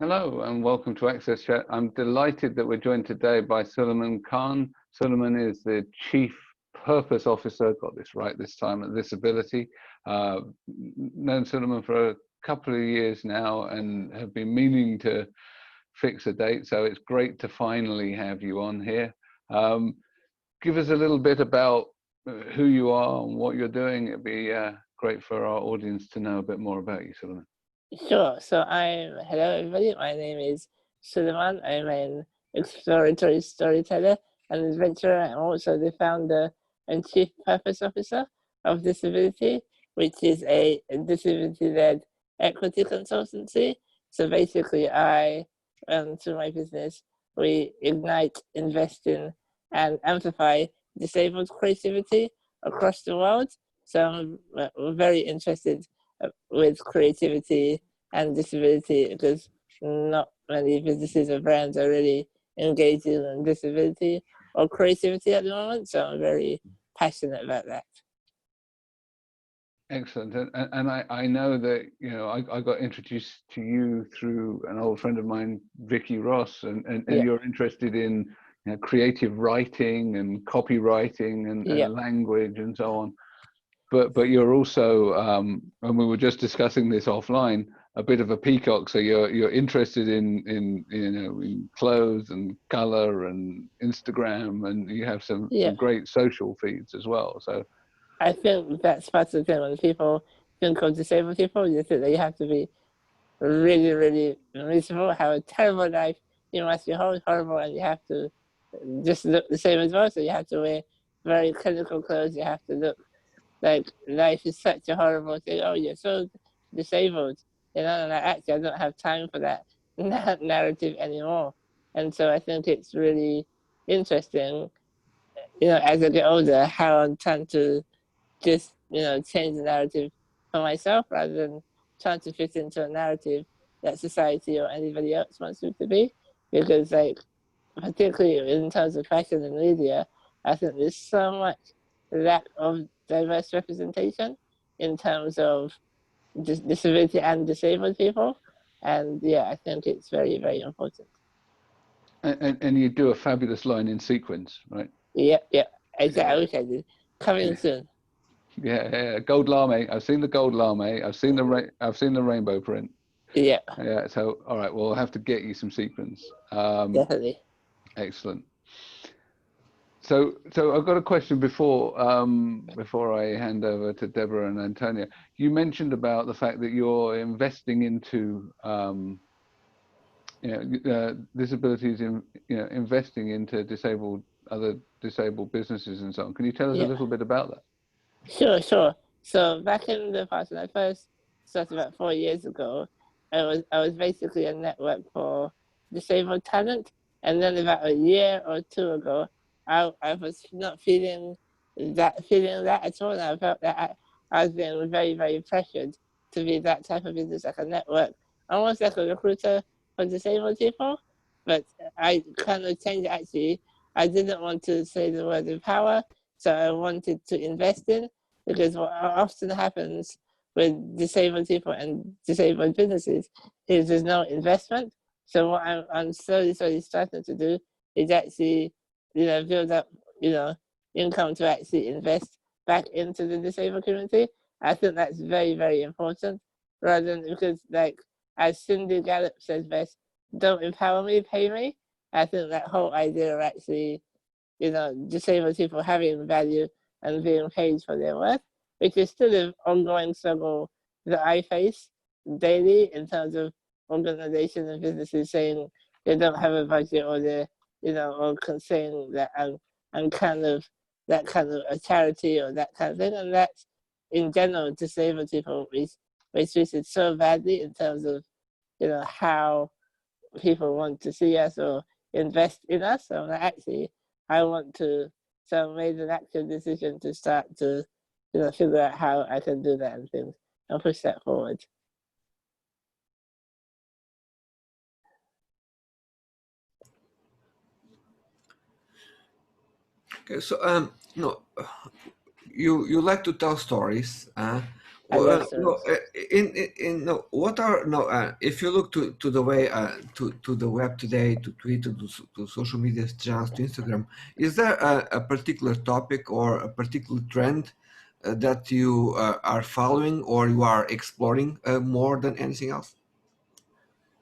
Hello and welcome to Access Chat. I'm delighted that we're joined today by Sulaiman Khan. Sulaiman is the Chief Purpose Officer, got this right this time, at ThisAbility. Known Sulaiman for a couple of years now and have been meaning to fix a date, so it's great to finally have you on here. Give us a little bit about who you are and what you're doing. It'd be great for our audience to know a bit more about you, Sulaiman. Sure. So hello everybody. My name is Sulaiman. I'm an exploratory storyteller and adventurer. I'm also the founder and chief purpose officer of ThisAbility, which is a disability-led equity consultancy. So basically, through my business, we ignite, invest in, and amplify disabled creativity across the world. So I'm very interested with creativity and disability, because not many businesses or brands are really engaging in disability or creativity at the moment. So I'm very passionate about that. Excellent. And I know that, you know, I got introduced to you through an old friend of mine, Vicky Ross, and Yeah. you're interested in, you know, creative writing and copywriting and language and so on. But you're also, and we were just discussing this offline, a bit of a peacock. So you're interested in you know, in clothes and color and Instagram, and you have some great social feeds as well. So I think that's part of the thing. When people think of disabled people, you think that you have to be really, really miserable, have a terrible life. You must be horrible, and you have to just look the same as well. So you have to wear very clinical clothes. You have to look like life is such a horrible thing. Oh, you're so disabled, you know. And actually, I don't have time for that narrative anymore. And so I think it's really interesting, you know, as I get older, how I'm trying to just, you know, change the narrative for myself rather than trying to fit into a narrative that society or anybody else wants me to be. Because, like, particularly in terms of fashion and media, I think there's so much lack of diverse representation in terms of disability and disabled people. And yeah, I think it's very, very important. and you do a fabulous line in sequence, right? Yeah, exactly. I wish I did. Coming soon. Yeah, gold lame. I've seen the gold lame. I've seen the rainbow print. Yeah. So all right, we'll have to get you some sequins. Definitely. Excellent. So I've got a question before I hand over to Deborah and Antonia. You mentioned about the fact that you're investing into disabilities, investing into other disabled businesses and so on. Can you tell us a little bit about that? Sure. So back in the past, when I first started about 4 years ago, I was basically a network for disabled talent. And then about a year or two ago, I was not feeling that at all. And I felt that I was being very, very pressured to be that type of business, like a network, almost like a recruiter for disabled people. But I kind of changed it, actually. I didn't want to say the word empower, so I wanted to invest in, because what often happens with disabled people and disabled businesses is there's no investment. So what I'm slowly starting to do is actually, you know, build up, you know, income to actually invest back into the disabled community. I think that's very, very important, rather than, because, like, as Cindy Gallup says best, don't empower me, pay me. I think that whole idea of actually, you know, disabled people having value and being paid for their work, which is still an ongoing struggle that I face daily in terms of organizations and businesses saying they don't have a budget, or they're, you know, or saying that I'm kind of that kind of a charity or that kind of thing. And that's, in general, disabled people we're treated so badly in terms of, you know, how people want to see us or invest in us. So actually, I want to, so I made an active decision to start to, you know, figure out how I can do that and things and push that forward. Okay, so you like to tell stories. I love No, stories. no, what are no? If you look to the way to the web today, to Twitter, to social media channels, to Instagram, is there a particular topic or a particular trend that you are following or you are exploring more than anything else?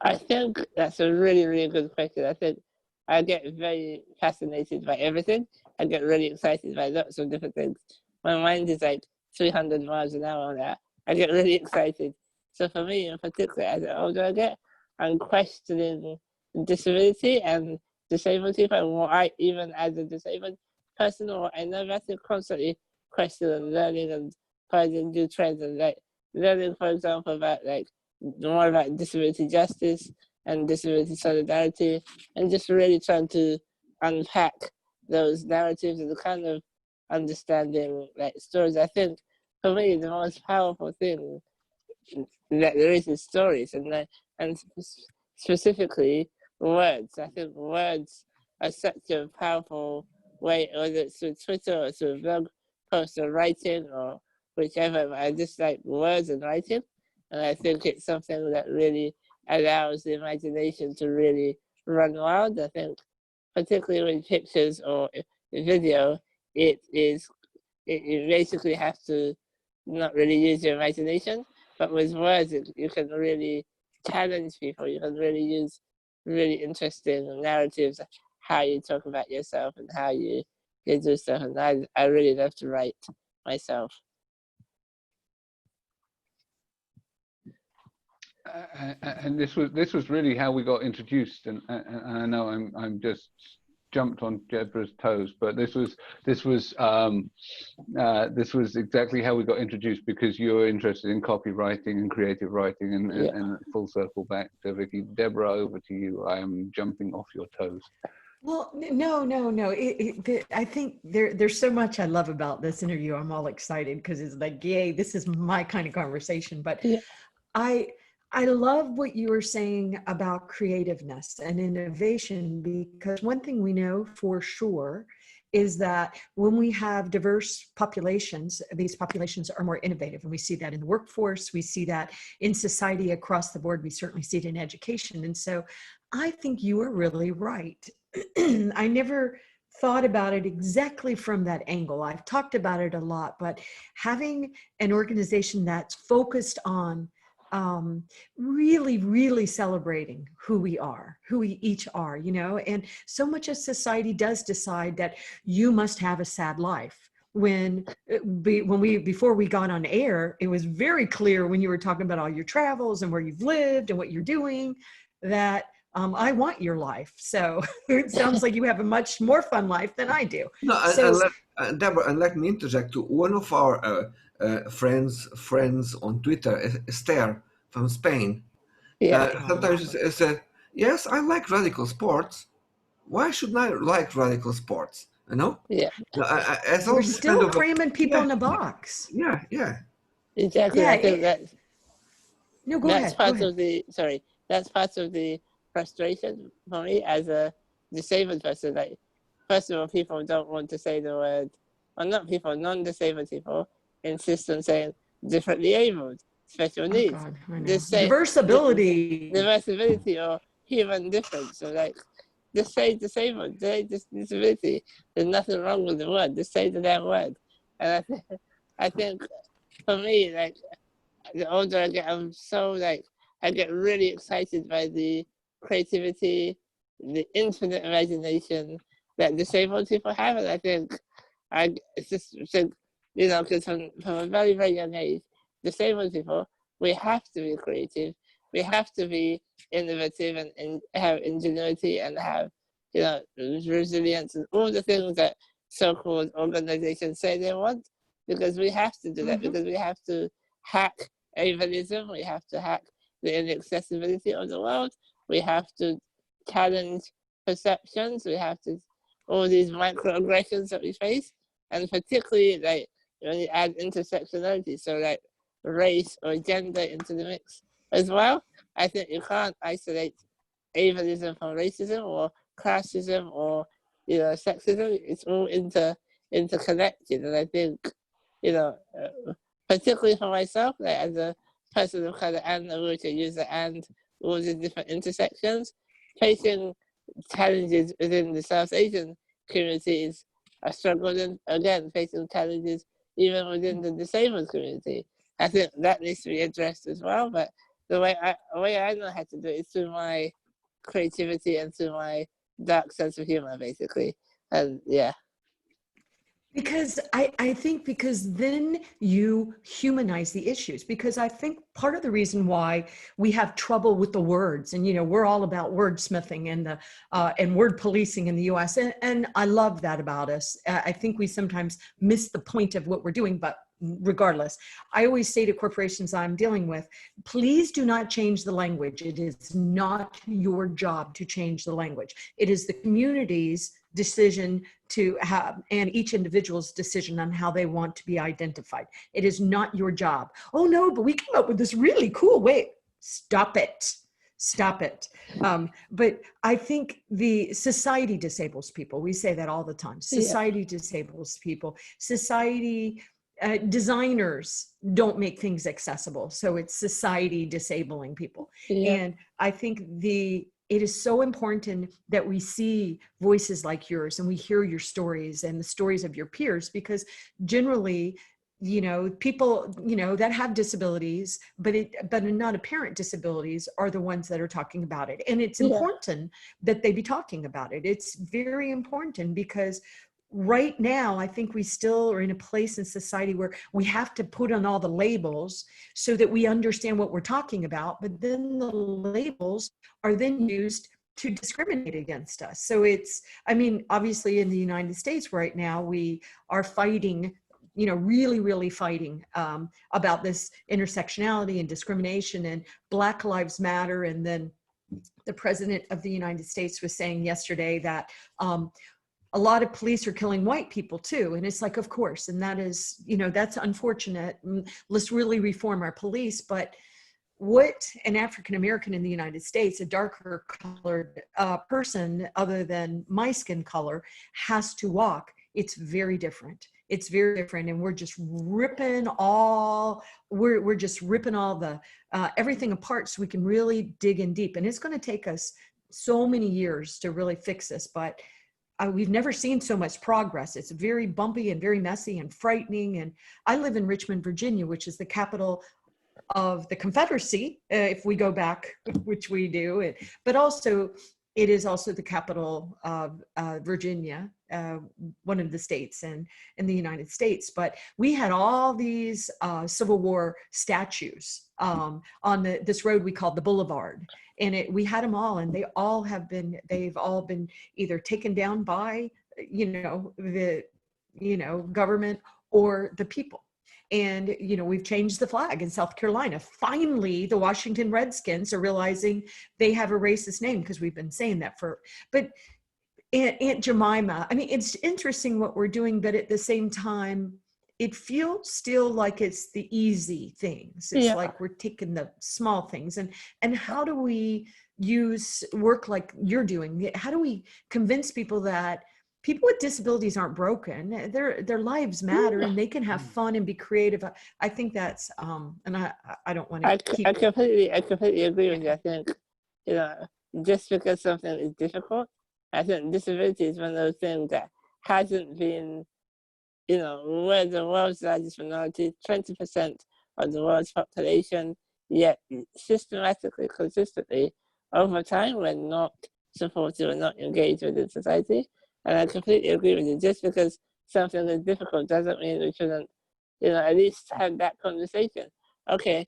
I think that's a really, really good question. I think I get very fascinated by everything. I get really excited by lots of different things. My mind is like 300 miles an hour on that. I get really excited. So for me, in particular, as the older I get, I'm questioning disability and disabled people, and what I, even as a disabled person, or I know that to constantly question and learning and finding new trends, and like learning, for example, about like more about disability justice and disability solidarity, and just really trying to unpack those narratives and kind of understanding like stories. I think for me the most powerful thing that there is stories, and specifically words. I think words are such a powerful way, whether it's through Twitter or through blog posts or writing or whichever. I just like words and writing, and I think it's something that really allows the imagination to really run wild. I think particularly with pictures or video, you basically have to not really use your imagination, but with words, you can really challenge people. You can really use really interesting narratives, how you talk about yourself and how you do stuff. And I really love to write myself. And this was really how we got introduced. And I know I'm just jumped on Deborah's toes, but this was exactly how we got introduced, because you were interested in copywriting and creative writing, and full circle back to Vicky. Deborah, over to you. I am jumping off your toes. Well, no. I think there's so much I love about this interview. I'm all excited because it's like, yay, this is my kind of conversation. But Yeah. I love what you were saying about creativeness and innovation, because one thing we know for sure is that when we have diverse populations, these populations are more innovative. And we see that in the workforce. We see that in society across the board. We certainly see it in education. And so I think you are really right. I never thought about it exactly from that angle. I've talked about it a lot, but having an organization that's focused on really celebrating who we each are, and so much of society does decide that you must have a sad life. Before we got on air, it was very clear when you were talking about all your travels and where you've lived and what you're doing, that I want your life. So it sounds like you have a much more fun life than I do. No, Deborah, and let me interject to one of our friends on Twitter, Esther from Spain. Sometimes she said, "Yes, I like radical sports. Why shouldn't I like radical sports?" You know? Yeah. We're still cramming people in a box. Yeah. Exactly. Yeah, I think that's ahead. part of the that's part of the frustration for me as a disabled person. Like, first of all, people don't want to say the word, or not people, non-disabled people insist on saying differently abled, special needs. God, I know. Just say diversibility or human difference. So like, just say disabled, say disability. There's nothing wrong with the word. Just say the damn word. And I think for me, like, the older I get, I get really excited by the creativity, the infinite imagination that disabled people have. And I think because from a very, very young age, disabled people, we have to be creative. We have to be innovative and have ingenuity and have, resilience and all the things that so-called organizations say they want, because we have to do that, because we have to hack ableism, we have to hack the inaccessibility of the world, we have to challenge perceptions, we have to, all these microaggressions that we face, and particularly like when you add intersectionality, so like race or gender into the mix as well. I think you can't isolate ableism from racism or classism or sexism. It's all interconnected, and I think particularly for myself, like as a person of color and a wheelchair user and all the different intersections, facing challenges within the South Asian communities, I struggled, and again, facing challenges even within the disabled community. I think that needs to be addressed as well, but the way I know how to do it is through my creativity and through my dark sense of humor, basically. And yeah. Because I think because then you humanize the issues, because I think part of the reason why we have trouble with the words, and we're all about wordsmithing and word policing in the US, and I love that about us. I think we sometimes miss the point of what we're doing, but regardless, I always say to corporations I'm dealing with, please do not change the language. It is not your job to change the language. It is the community's decision to have, and each individual's decision on how they want to be identified. It is not your job. Oh no, but we came up with this really cool way. Stop it. Stop it. But I think the society disables people. We say that all the time. Society disables people. Society designers don't make things accessible. So it's society disabling people. And I think it is so important that we see voices like yours and we hear your stories and the stories of your peers, because generally, people, that have disabilities, but not apparent disabilities are the ones that are talking about it. And it's important that they be talking about it. It's very important, because right now, I think we still are in a place in society where we have to put on all the labels so that we understand what we're talking about, but then the labels are then used to discriminate against us. So obviously in the United States right now, we are fighting, really, really fighting about this intersectionality and discrimination and Black Lives Matter. And then the president of the United States was saying yesterday that a lot of police are killing white people too. And it's like, of course, and that is, that's unfortunate. Let's really reform our police. But what an African-American in the United States, a darker colored person other than my skin color, has to walk, it's very different. It's very different. And we're just ripping all the, everything apart so we can really dig in deep. And it's going to take us so many years to really fix this. But we've never seen so much progress. It's very bumpy and very messy and frightening. And I live in Richmond, Virginia, which is the capital of the Confederacy, if we go back, which we do. But also, it is also the capital of Virginia, one of the states in the United States. But we had all these Civil War statues on this road we called the Boulevard. And we had them all, and they've all been either taken down by, the, government or the people. And, we've changed the flag in South Carolina. Finally, the Washington Redskins are realizing they have a racist name, because we've been saying that but Aunt Jemima, it's interesting what we're doing, but at the same time, it feels still like it's the easy things. It's like we're taking the small things. And how do we use work like you're doing? How do we convince people that people with disabilities aren't broken? Their lives matter, and they can have fun and be creative. I think that's, and I don't want to keep... I completely agree with you. I think, just because something is difficult, I think disability is one of those things that hasn't been, we're the world's largest minority, 20% of the world's population, yet systematically, consistently, over time, we're not supported, we're not engaged within society. And I completely agree with you. Just because something is difficult doesn't mean we shouldn't, at least have that conversation. Okay,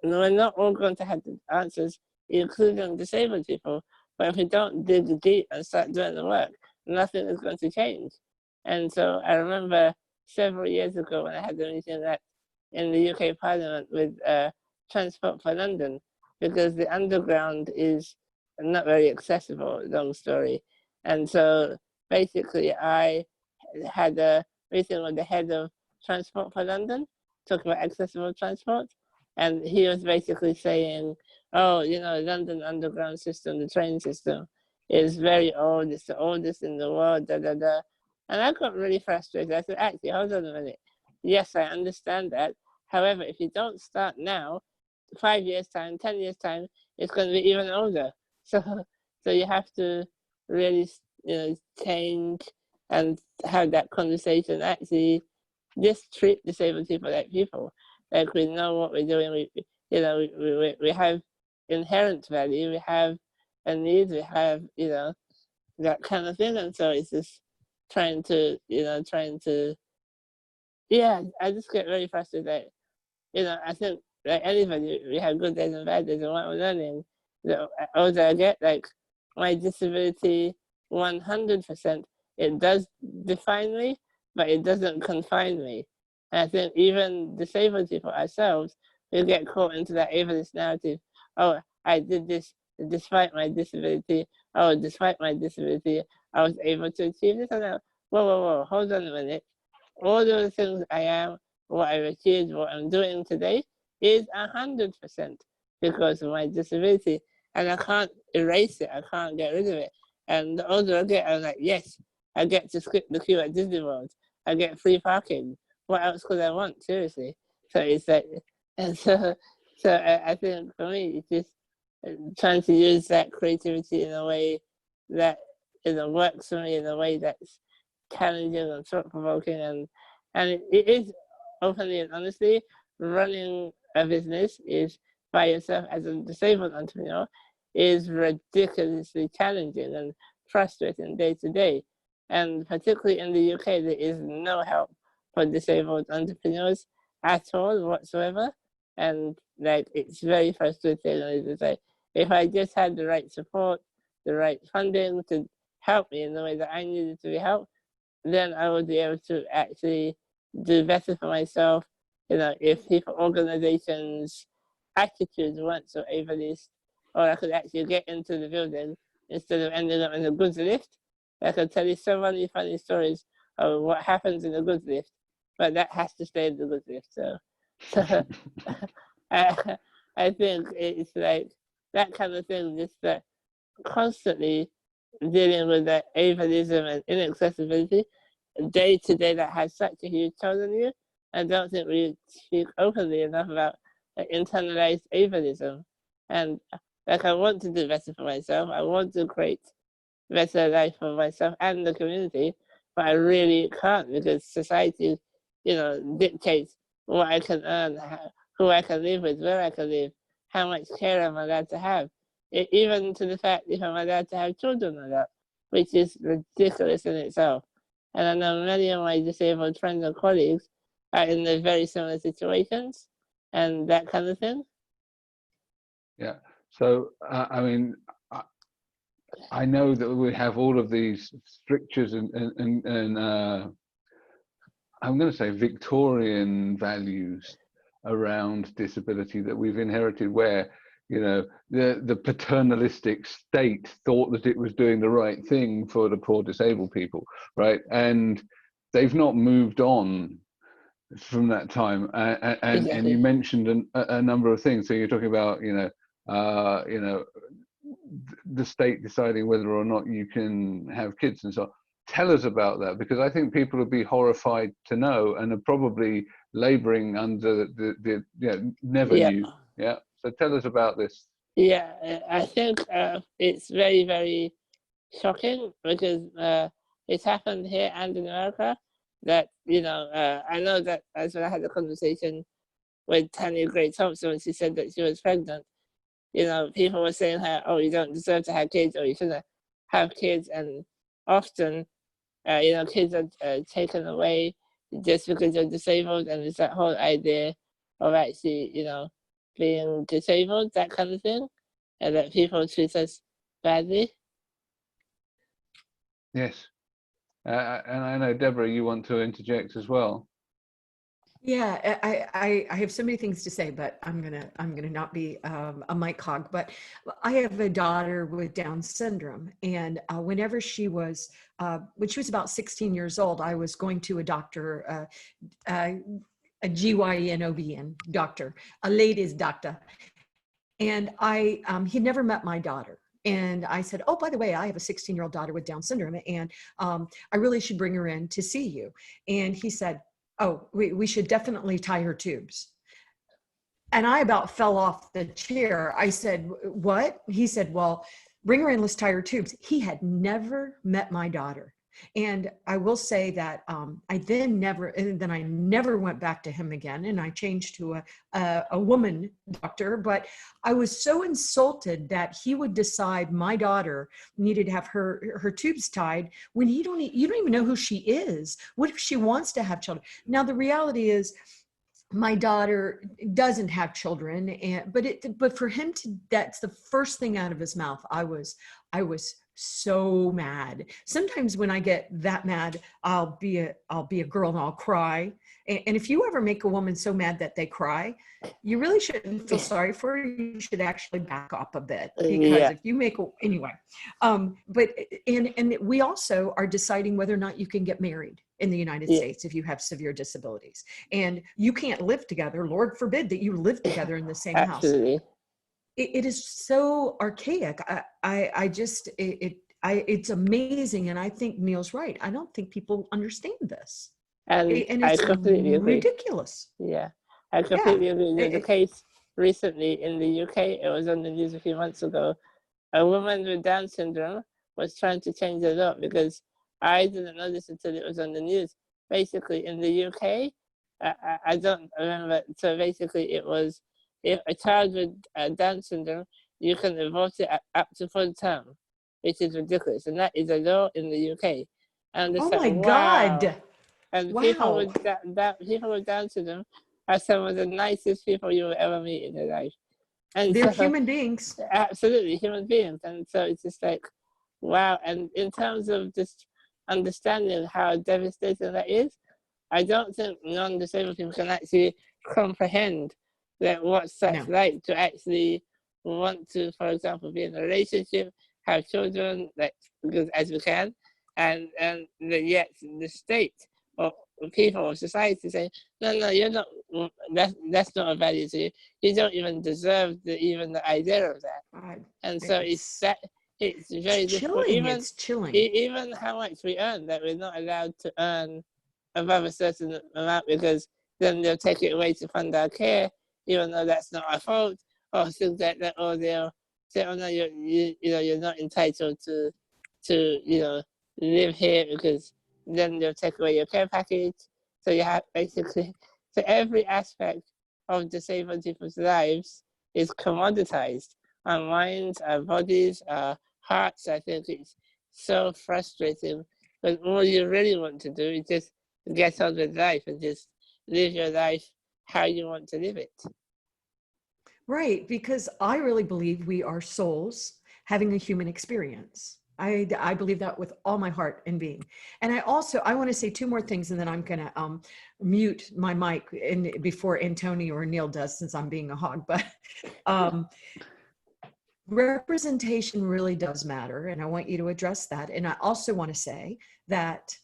we're not all going to have the answers, including disabled people, but if we don't dig deep and start doing the work, nothing is going to change. And so I remember several years ago when I had the meeting in the UK Parliament with Transport for London, because the underground is not very accessible, long story. And so basically I had a meeting with the head of Transport for London, talking about accessible transport. And he was basically saying, London underground system, the train system, is very old. It's the oldest in the world, And I got really frustrated. I said, actually, hold on a minute. yes, I understand that. However, if you don't start now, 5 years time, 10 years time, it's going to be even older. So you have to really, change and have that conversation. Actually, just treat disabled people like people. Like, we know what we're doing. We have inherent value. We have a need. We have, that kind of thing. And so it's just trying to, yeah, I just get very frustrated. I think like anybody, we have good days and bad days, and what I'm learning, the older I get, like, my disability, 100%, it does define me, but it doesn't confine me. And I think even disabled people ourselves, we get caught into that ableist narrative. Oh, I did this despite my disability. Oh, despite my disability, I was able to achieve this. And whoa, hold on a minute. All those things I am, what I've achieved, what I'm doing today, is 100% because of my disability. And I can't erase it. I can't get rid of it. And the older I get, I'm like, yes, I get to skip the queue at Disney World. I get free parking. What else could I want? Seriously. So it's like, and so I think for me, it's just trying to use that creativity in a way that works for me, in a way that's challenging and thought-provoking, and it is, openly and honestly, running a business is by yourself as a disabled entrepreneur is ridiculously challenging and frustrating day to day. And particularly in the UK, there is no help for disabled entrepreneurs at all whatsoever. And like, it's very frustrating. And it's like, if I just had the right support, the right funding to help me in the way that I needed to be helped, then I would be able to actually do better for myself. If people, organizations' attitudes weren't so ableist, or I could actually get into the building instead of ending up in the goods lift. I could tell you so many funny stories of what happens in the goods lift, but that has to stay in the goods lift. So I think it's like that kind of thing, just that constantly dealing with that ableism and inaccessibility day to day, that has such a huge toll on you. I don't think we speak openly enough about internalized ableism. And like, I want to do better for myself. I want to create better life for myself and the community, but I really can't, because society, dictates what I can earn, who I can live with, where I can live, how much care I'm allowed to have, even to the fact if I'm allowed to have children or not, which is ridiculous in itself. And I know many of my disabled friends and colleagues are in the very similar situations and that kind of thing. Yeah. So, I know that we have all of these strictures and I'm going to say Victorian values around disability that we've inherited, where the paternalistic state thought that it was doing the right thing for the poor disabled people, right? And they've not moved on from that time. And you mentioned a number of things. So you're talking about the state deciding whether or not you can have kids and so on. Tell us about that, because I think people would be horrified to know, and are probably laboring under the never knew. Yeah. So tell us about this. Yeah, I think it's very, very shocking, because it's happened here and in America. That I know that as when I had a conversation with Tanya Gray Thompson, when she said that she was pregnant, people were saying her, oh, you don't deserve to have kids, or you shouldn't have kids. And often, kids are taken away just because you're disabled, and it's that whole idea of actually, being disabled, that kind of thing, and that people treat us badly. Yes. And I know, Deborah, you want to interject as well. Yeah, I have so many things to say, but I'm gonna not be a mic hog. But I have a daughter with Down syndrome, and whenever she was when she was about 16 years old, I was going to a doctor, a GYN OBN doctor, a ladies doctor, and he'd never met my daughter. And I said, oh, by the way, I have a 16-year-old daughter with Down syndrome, and I really should bring her in to see you. And he said, oh, we should definitely tie her tubes. And I about fell off the chair. I said, what? He said, well, bring her in, let's tie her tubes. He had never met my daughter. And I will say that I never went back to him again. And I changed to a woman doctor, but I was so insulted that he would decide my daughter needed to have her tubes tied when you don't even know who she is. What if she wants to have children? Now, the reality is, my daughter doesn't have children, but for him to, that's the first thing out of his mouth. I was so mad. Sometimes when I get that mad, I'll be a girl and I'll cry. And if you ever make a woman so mad that they cry, you really shouldn't feel sorry for her. You should actually back up a bit, because if you make anyway. But we also are deciding whether or not you can get married in the United States if you have severe disabilities, and you can't live together. Lord forbid that you live together in the same house. It is so archaic. It's amazing. And I think Neil's right. I don't think people understand this. And it's ridiculous. Yeah, I completely agree. There's a case recently in the UK, it was on the news a few months ago. A woman with Down syndrome was trying to change the law, because I didn't know this until it was on the news. Basically, in the UK, I don't remember. So basically, it was, if a child with Down syndrome, you can vote it up to full term, which is ridiculous. And that is a law in the UK. And oh my God. And people with Down syndrome are some of the nicest people you will ever meet in your life. And they're human beings. Absolutely, human beings. And so it's just like, wow. And in terms of just understanding how devastating that is, I don't think non-disabled people can actually comprehend that what's such like to actually want to, for example, be in a relationship, have children, like, because as we can, and yet the state or people or society say, no, you're not. That's not a value to you. You don't even deserve even the idea of that. And so it's very difficult. It's chilling. Even how much we earn, that we're not allowed to earn above a certain amount, because then they'll take it away to fund our care, even though that's not our fault, or things like that, or they'll say, oh no, you're not entitled to live here, because then they'll take away your care package. So you have basically, so every aspect of disabled people's lives is commoditized. Our minds, our bodies, our hearts. I think it's so frustrating, but all you really want to do is just get on with life and just live your life how you want to live it. Right, because I really believe we are souls having a human experience. I believe that with all my heart and being. And I want to say two more things, and then I'm going to mute my mic before Antonio or Neil does, since I'm being a hog. But representation really does matter, and I want you to address that. And I also want to say that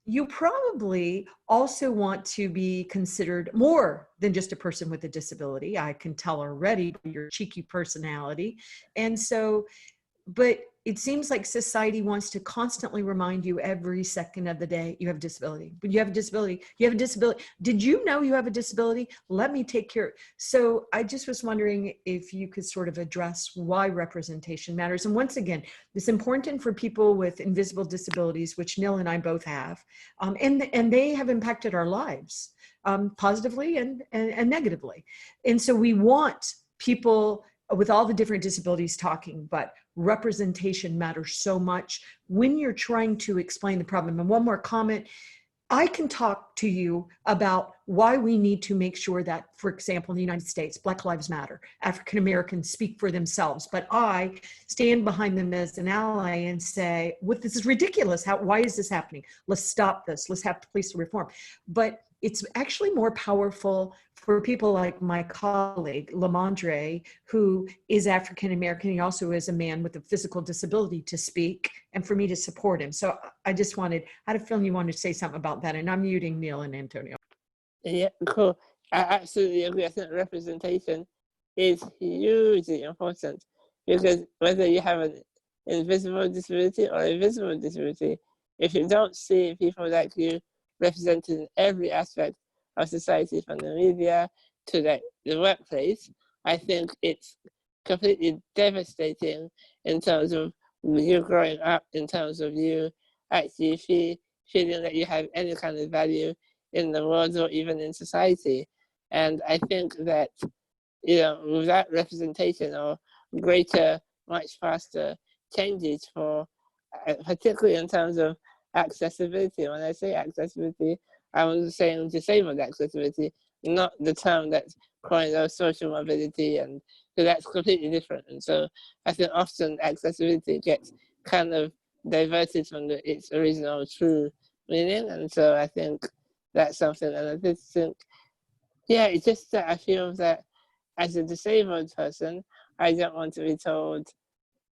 you probably also want to be considered more than just a person with a disability. I can tell already by your cheeky personality. And so, but it seems like society wants to constantly remind you every second of the day, you have a disability, but you have a disability, you have a disability. Did you know you have a disability? Let me take care. So I just was wondering if you could sort of address why representation matters. And once again, it's important for people with invisible disabilities, which Neil and I both have, and they have impacted our lives positively and negatively. And so we want people with all the different disabilities talking, but representation matters so much when you're trying to explain the problem. And one more comment, I can talk to you about why we need to make sure that, for example, in the United States, Black Lives Matter, African Americans speak for themselves, but I stand behind them as an ally and say, "What? This is ridiculous. Why is this happening? Let's stop this. Let's have police reform." But it's actually more powerful for people like my colleague, Lamondre, who is African-American. He also is a man with a physical disability, to speak, and for me to support him. So I just wanted, I had a feeling you wanted to say something about that, and I'm muting Neil and Antonio. Yeah, cool. I absolutely agree. I think representation is hugely important, because whether you have an invisible disability or a visible disability, if you don't see people like you represented in every aspect of society, from the media to the workplace, I think it's completely devastating in terms of you growing up, in terms of you actually feeling that you have any kind of value in the world or even in society. And I think that, without representation or greater, much faster changes for, particularly in terms of accessibility. When I say accessibility, I'm saying disabled accessibility, not the term that's calling of social mobility, and so that's completely different. And so I think often accessibility gets kind of diverted from its original true meaning. And so I think that's something, and I just think, it's just that I feel that as a disabled person, I don't want to be told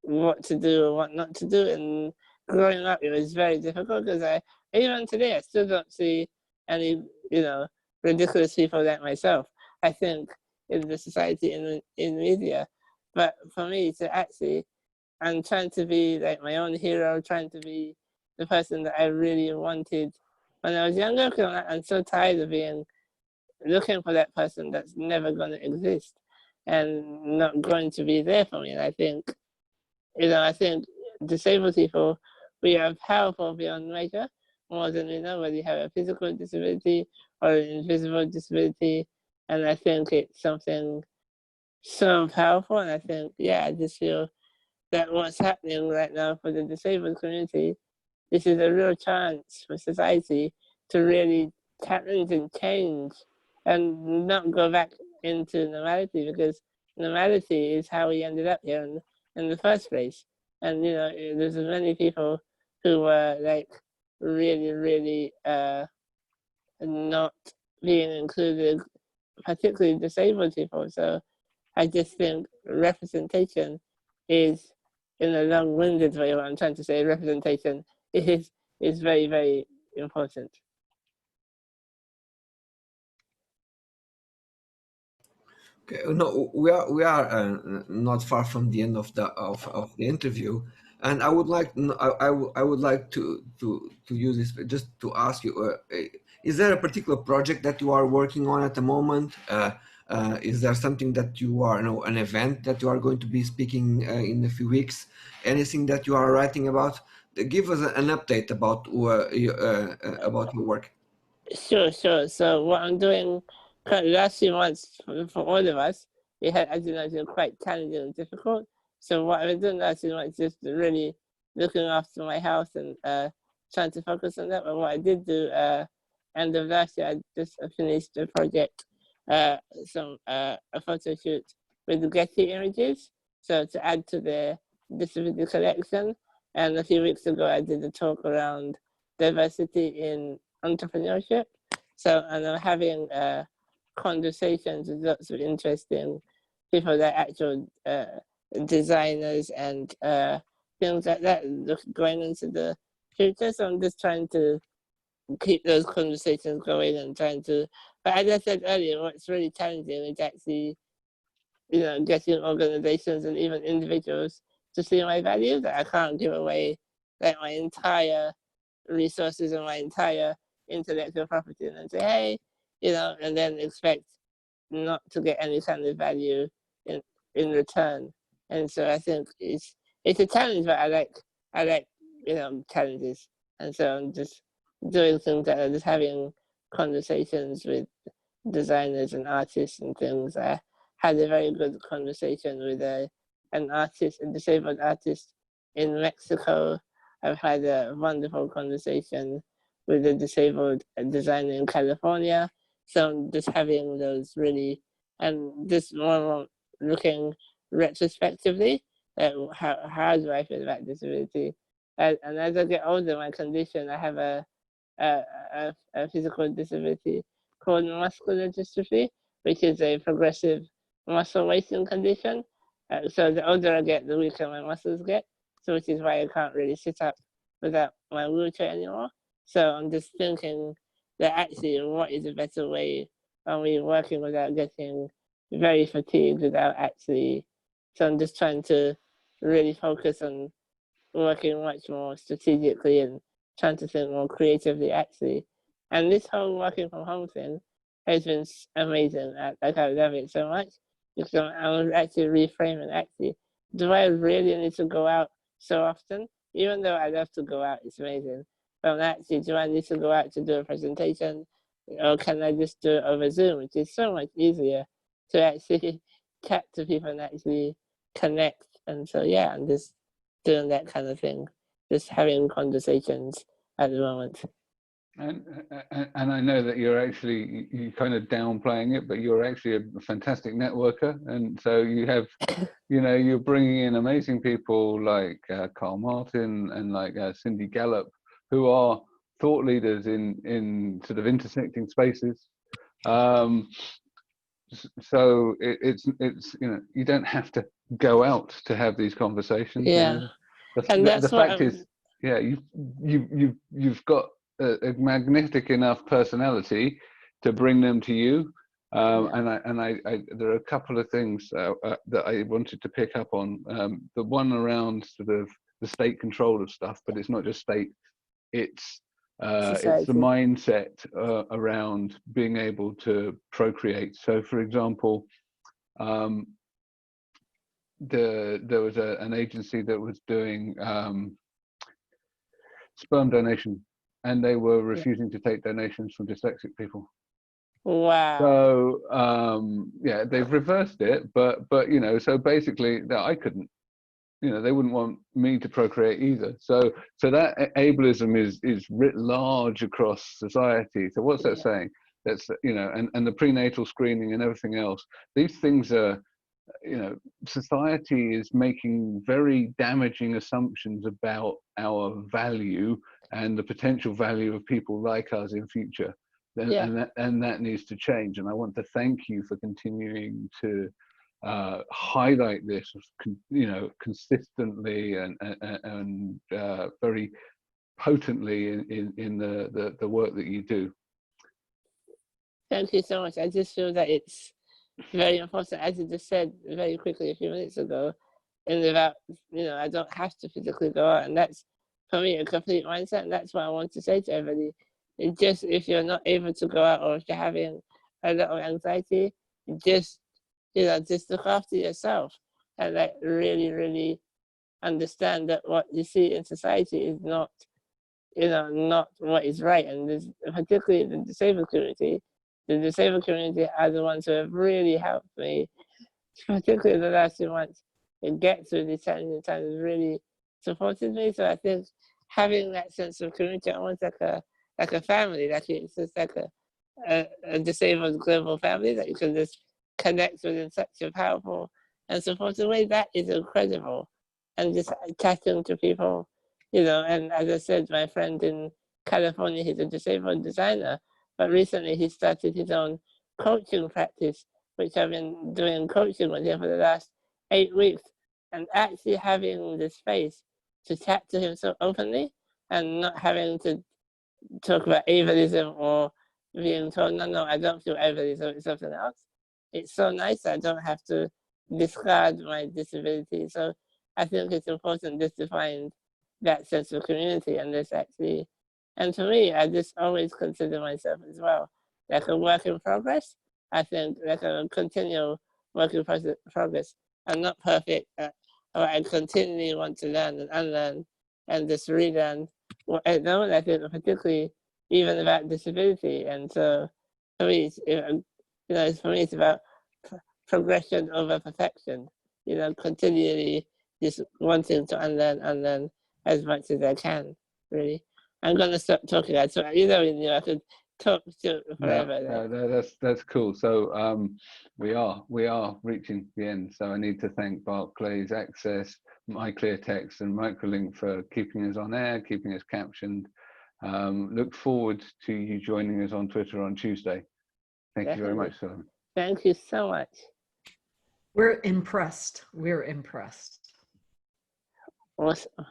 what to do or what not to do. And growing up, it was very difficult because even today, I still don't see any, ridiculous people like myself. I think in the society, in media, but for me to actually, I'm trying to be like my own hero, trying to be the person that I really wanted when I was younger, because I'm so tired of looking for that person that's never going to exist and not going to be there for me. And I think, I think disabled people, we are powerful beyond measure, more than we know, whether you have a physical disability or an invisible disability. And I think it's something so powerful. And I think, I just feel that what's happening right now for the disabled community, this is a real chance for society to really challenge and change and not go back into normality, because normality is how we ended up here in the first place. And, there's many people who were like really, really not being included, particularly disabled people. So I just think representation is, in a long-winded way, what I'm trying to say, representation is very, very important. Okay, no, we are not far from the end of the interview, and I would like I would like to use this just to ask you: is there a particular project that you are working on at the moment? Is there something that you are, an event that you are going to be speaking in a few weeks? Anything that you are writing about? Give us an update about your work. Sure. So what I'm doing last few months for all of us, it had, as you know, been quite challenging and difficult. So what I've been doing last few months is just really looking after my health and trying to focus on that. But what I did do end of last year, I just finished a project, a photo shoot with the Getty images, so to add to the disability collection. And a few weeks ago, I did a talk around diversity in entrepreneurship. So, and I'm having conversations with lots of interesting people, that actual designers and things like that, going into the future. So I'm just trying to keep those conversations going and trying to, but as I said earlier, what's really challenging is actually, getting organizations and even individuals to see my values. That I can't give away like my entire resources and my entire intellectual property and then say, hey, and then expect not to get any kind of value in return. And so I think it's a challenge, but I like challenges. And so I'm just doing things that are just having conversations with designers and artists and things. I had a very good conversation with an artist, a disabled artist in Mexico. I've had a wonderful conversation with a disabled designer in California. So I'm just having those really, and just more looking retrospectively at how do I feel about disability. And as I get older, my condition, I have a physical disability called muscular dystrophy, which is a progressive muscle wasting condition. So the older I get, the weaker my muscles get. So which is why I can't really sit up without my wheelchair anymore. So I'm just thinking that actually, what is a better way when we're working without getting very fatigued, without actually. So I'm just trying to really focus on working much more strategically and trying to think more creatively, actually, And this whole working from home thing has been amazing. I love it so much. Because I was actually reframing, actually, do I really need to go out so often? Even though I love to go out, it's amazing. But actually, do I need to go out to do a presentation? Or can I just do it over Zoom, which is so much easier to actually chat to people and actually connect. And so, yeah, I'm just doing that kind of thing, just having conversations at the moment. And I know that you're kind of downplaying it, but you're actually a fantastic networker. And so you have, you're bringing in amazing people like Carl Martin and like Cindy Gallup, who are thought leaders in sort of intersecting spaces. So it's you don't have to go out to have these conversations. Yeah, and that's the fact is, yeah, you've got a magnetic enough personality to bring them to you. And I there are a couple of things that I wanted to pick up on. The one around sort of the state control of stuff, but it's not just state, it's the mindset around being able to procreate. So, for example, there was an agency that was doing sperm donation, and they were refusing to take donations from dyslexic people. Wow. So yeah, they've reversed it, but so basically that I couldn't. They wouldn't want me to procreate either. So that ableism is writ large across society. So what's that saying? That's and the prenatal screening and everything else. These things are, society is making very damaging assumptions about our value and the potential value of people like us in future. And that needs to change. And I want to thank you for continuing to highlight this, consistently and very potently in the work that you do. Thank you so much. I just feel that it's very important, as you just said very quickly a few minutes ago, in about, I don't have to physically go out, and that's for me a complete mindset. And that's what I want to say to everybody. It's just, if you're not able to go out, or if you're having a lot of anxiety, just look after yourself, and like really, really understand that what you see in society is not, not what is right. And this, particularly the disabled community are the ones who have really helped me, particularly the last few months, and get through these challenging times, really supported me. So I think having that sense of community, almost like a family, like it's just like a disabled global family that you can just connect with in such a powerful and supportive way, that is incredible. And just chatting to people, and as I said, my friend in California, he's a disabled designer, but recently he started his own coaching practice, which I've been doing coaching with him for the last 8 weeks, and actually having the space to chat to him so openly and not having to talk about ableism or being told, no, I don't feel ableism, it's something else. It's so nice I don't have to discard my disability. So I think it's important just to find that sense of community, and this actually, and for me, I just always consider myself as well like a work in progress. I think like a continual work in progress. I'm not perfect, I continually want to learn and unlearn and just relearn what I know. I think particularly even about disability. And so for me, it's about progression over perfection. Continually just wanting to unlearn as much as I can. Really, I'm gonna stop talking. I could talk to forever. No, that's cool. So we are reaching the end. So I need to thank Barclays Access, MyClearText, and Microlink for keeping us on air, keeping us captioned. Look forward to you joining us on Twitter on Tuesday. Thank you very much, Sulaiman. Thank you so much. We're impressed. Awesome.